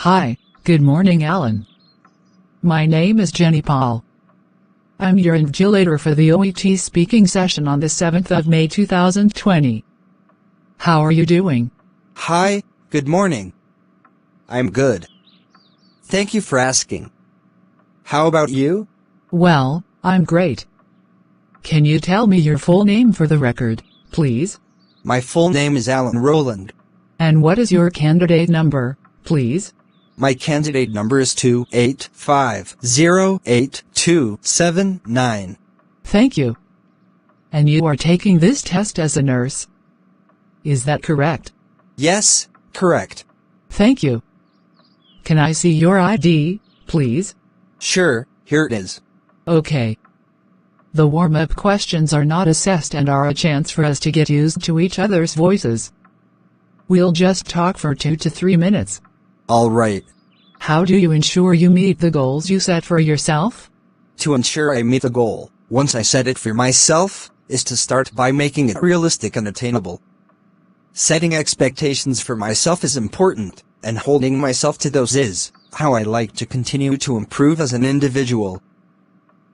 Hi, good morning, Alan. My name is Jenny Paul. I'm your invigilator for the OET speaking session on the 7th of May 2020. How are you doing? Hi, good morning. I'm good. Thank you for asking. How about you? Well, I'm great. Can you tell me your full name for the record, please? My full name is Alan Rowland. And what is your candidate number, please? My candidate number is 2850827 Thank you. And you are taking this test as a nurse? Is that correct? Yes, correct. Thank you. Can I see your ID, please? Sure, here it is. Okay. The warm-up questions are not assessed and are a chance for us to get used to each other's voices. We'll just talk for 2 to 3 minutes. All right. How do you ensure you meet the goals you set for yourself? To ensure I meet the goal, once I set it for myself, is to start by making it realistic and attainable. Setting expectations for myself is important, and holding myself to those is how I like to continue to improve as an individual.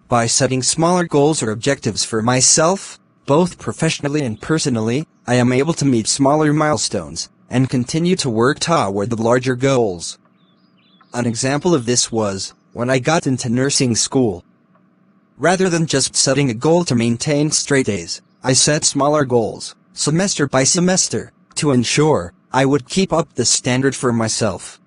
By setting smaller goals or objectives for myself, both professionally and personally, I am able to meet smaller milestones and continue to work toward the larger goals. An example of this was when I got into nursing school. Rather than just setting a goal to maintain straight A's, I set smaller goals, semester by semester, to ensure I would keep up the standard for myself.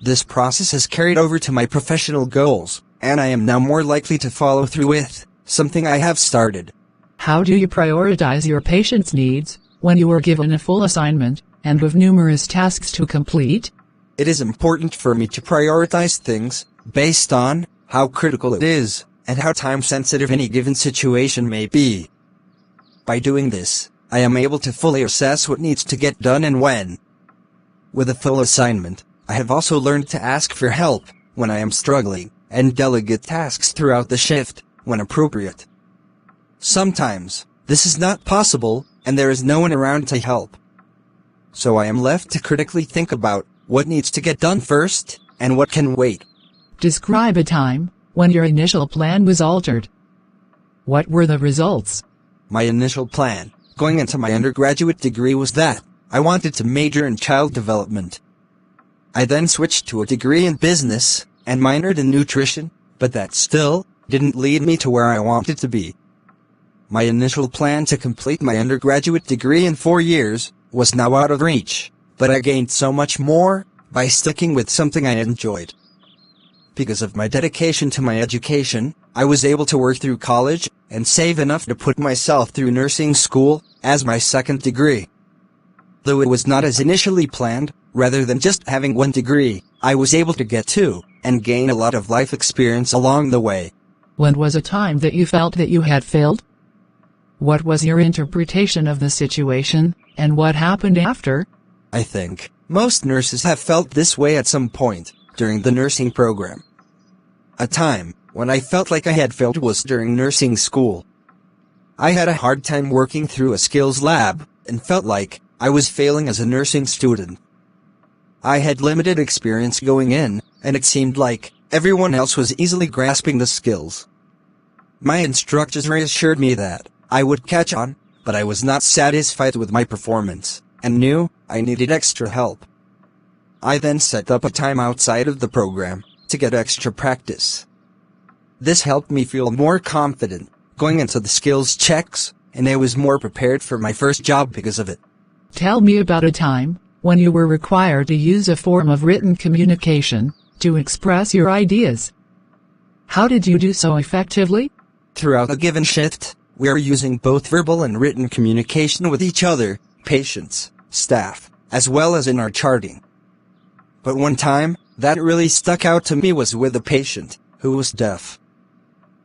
This process has carried over to my professional goals, and I am now more likely to follow through with something I have started. How do you prioritize your patient's needs when you are given a full assignment and with numerous tasks to complete? It is important for me to prioritize things based on how critical it is and how time-sensitive any given situation may be. By doing this, I am able to fully assess what needs to get done and when. With a full assignment, I have also learned to ask for help when I am struggling and delegate tasks throughout the shift when appropriate. Sometimes, this is not possible and there is no one around to help. So I am left to critically think about what needs to get done first and what can wait. Describe a time when your initial plan was altered. What were the results? My initial plan, going into my undergraduate degree, was that I wanted to major in child development. I then switched to a degree in business and minored in nutrition, but that still didn't lead me to where I wanted to be. My initial plan to complete my undergraduate degree in 4 years was now out of reach, but I gained so much more by sticking with something I enjoyed. Because of my dedication to my education, I was able to work through college and save enough to put myself through nursing school as my second degree. Though it was not as initially planned, rather than just having one degree, I was able to get two and gain a lot of life experience along the way. When was a time that you felt that you had failed? What was your interpretation of the situation, and what happened after? I think most nurses have felt this way at some point during the nursing program. A time when I felt like I had failed was during nursing school. I had a hard time working through a skills lab and felt like I was failing as a nursing student. I had limited experience going in, and it seemed like everyone else was easily grasping the skills. My instructors reassured me that I would catch on, but I was not satisfied with my performance and knew I needed extra help. I then set up a time outside of the program to get extra practice. This helped me feel more confident going into the skills checks, and I was more prepared for my first job because of it. Tell me about a time when you were required to use a form of written communication to express your ideas. How did you do so effectively? Throughout a given shift, we are using both verbal and written communication with each other, patients, staff, as well as in our charting. But one time that really stuck out to me was with a patient who was deaf.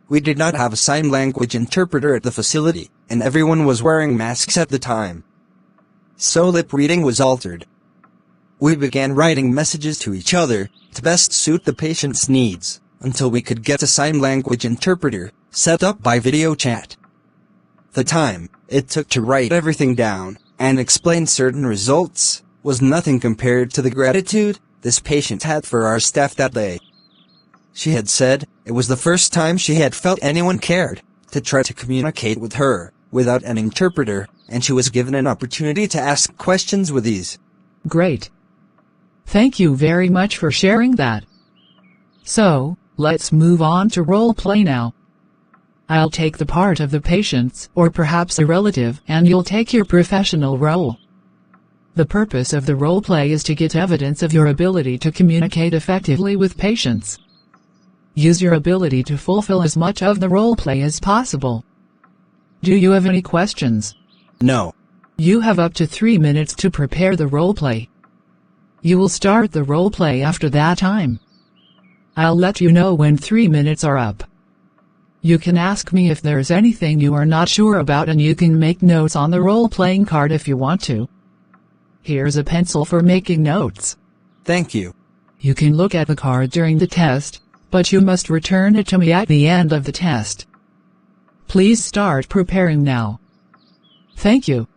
We did not have a sign language interpreter at the facility, and everyone was wearing masks at the time. So lip reading was altered. We began writing messages to each other to best suit the patient's needs until we could get a sign language interpreter set up by video chat. The time it took to write everything down and explain certain results was nothing compared to the gratitude this patient had for our staff that day. She had said it was the first time she had felt anyone cared to try to communicate with her without an interpreter, and she was given an opportunity to ask questions with ease. Great. Thank you very much for sharing that. So, let's move on to role play now. I'll take the part of the patients, or perhaps a relative, and you'll take your professional role. The purpose of the role play is to get evidence of your ability to communicate effectively with patients. Use your ability to fulfill as much of the role play as possible. Do you have any questions? No. You have up to 3 minutes to prepare the role play. You will start the role play after that time. I'll let you know when 3 minutes are up. You can ask me if there's anything you are not sure about, and you can make notes on the role-playing card if you want to. Here's a pencil for making notes. Thank you. You can look at the card during the test, but you must return it to me at the end of the test. Please start preparing now. Thank you.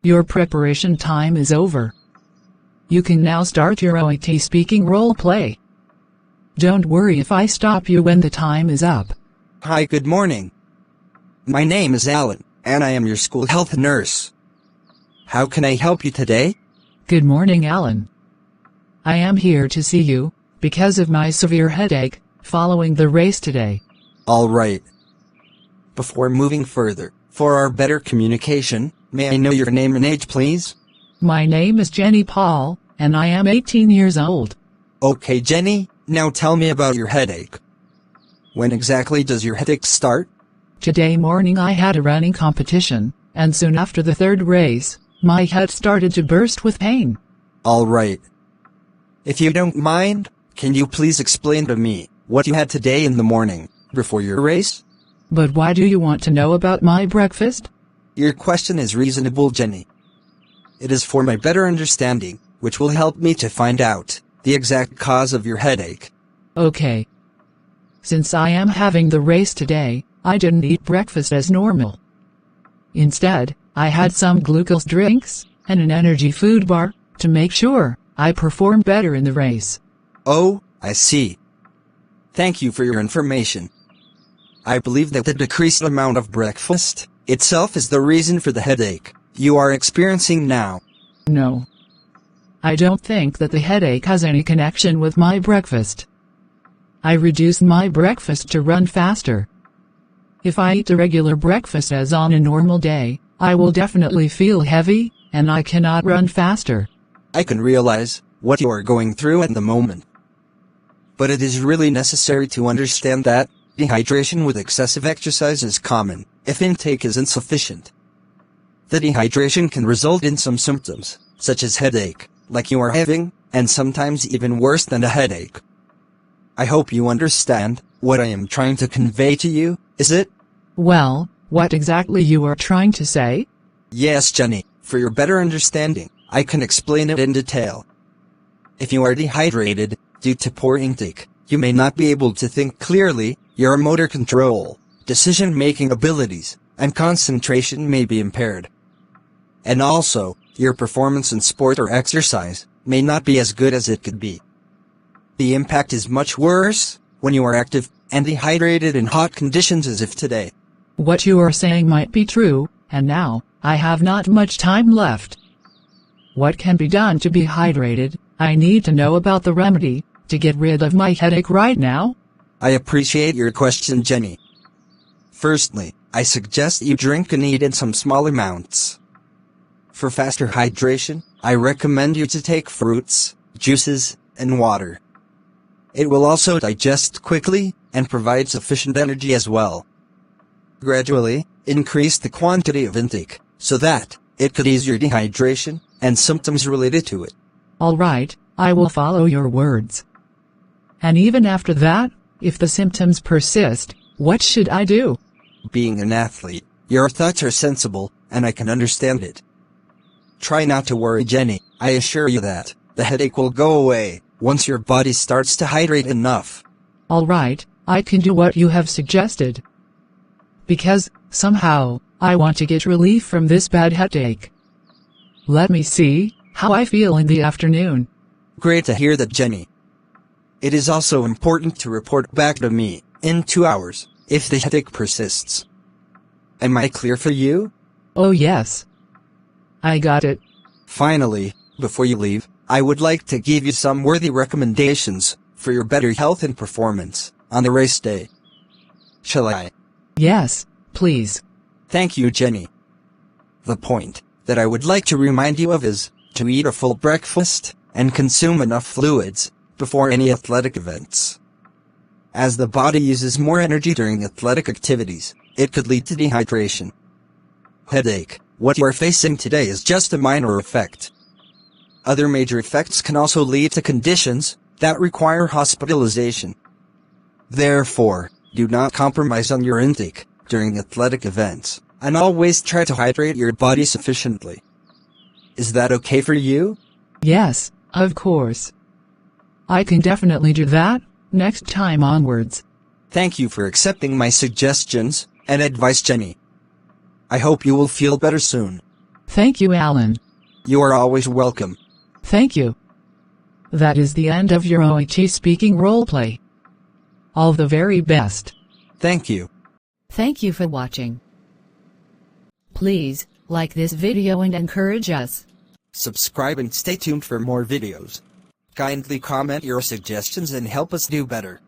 Your preparation time is over. You can now start your OET speaking role play. Don't worry if I stop you when the time is up. Hi, good morning. My name is Alan, and I am your school health nurse. How can I help you today? Good morning, Alan. I am here to see you, because of my severe headache, following the race today. All right. Before moving further, for our better communication, may I know your name and age, please? My name is Jenny Paul, and I am 18 years old. Okay, Jenny, now tell me about your headache. When exactly does your headache start? Today morning I had a running competition, and soon after the third race, my head started to burst with pain. All right. If you don't mind, can you please explain to me what you had today in the morning, before your race? But why do you want to know about my breakfast? Your question is reasonable, Jenny. It is for my better understanding, which will help me to find out the exact cause of your headache. Okay. Since I am having the race today, I didn't eat breakfast as normal. Instead, I had some glucose drinks and an energy food bar to make sure I perform better in the race. Oh, I see. Thank you for your information. I believe that the decreased amount of breakfast itself is the reason for the headache you are experiencing now. No. I don't think that the headache has any connection with my breakfast. I reduced my breakfast to run faster. If I eat a regular breakfast as on a normal day, I will definitely feel heavy, and I cannot run faster. I can realize what you are going through at the moment. But it is really necessary to understand that dehydration with excessive exercise is common if intake is insufficient. The dehydration can result in some symptoms, such as headache, like you are having, and sometimes even worse than a headache. I hope you understand what I am trying to convey to you, is it? Well, what exactly you are trying to say? Yes, Jenny, for your better understanding, I can explain it in detail. If you are dehydrated due to poor intake, you may not be able to think clearly, your motor control, decision-making abilities, and concentration may be impaired. And also, your performance in sport or exercise may not be as good as it could be. The impact is much worse when you are active and dehydrated in hot conditions as if today. What you are saying might be true, and now, I have not much time left. What can be done to be hydrated? I need to know about the remedy to get rid of my headache right now. I appreciate your question, Jenny. Firstly, I suggest you drink and eat in some small amounts. For faster hydration, I recommend you to take fruits, juices, and water. It will also digest quickly and provide sufficient energy as well. Gradually, increase the quantity of intake so that it could ease your dehydration and symptoms related to it. All right, I will follow your words. And even after that, if the symptoms persist, what should I do? Being an athlete, your thoughts are sensible, and I can understand it. Try not to worry, Jenny. I assure you that the headache will go away once your body starts to hydrate enough. All right, I can do what you have suggested. Because, somehow, I want to get relief from this bad headache. Let me see how I feel in the afternoon. Great to hear that, Jenny. It is also important to report back to me in 2 hours if the headache persists. Am I clear for you? Oh yes. I got it. Finally, before you leave, I would like to give you some worthy recommendations for your better health and performance on the race day. Shall I? Yes, please. Thank you, Jenny. The point that I would like to remind you of is to eat a full breakfast and consume enough fluids before any athletic events. As the body uses more energy during athletic activities, it could lead to dehydration. Headache. What you are facing today is just a minor effect. Other major effects can also lead to conditions that require hospitalization. Therefore, do not compromise on your intake during athletic events, and always try to hydrate your body sufficiently. Is that okay for you? Yes, of course. I can definitely do that next time onwards. Thank you for accepting my suggestions and advice, Jenny. I hope you will feel better soon. Thank you, Alan. You are always welcome. Thank you. That is the end of your OET speaking roleplay. All the very best. Thank you. Thank you for watching. Please, like this video and encourage us. Subscribe and stay tuned for more videos. Kindly comment your suggestions and help us do better.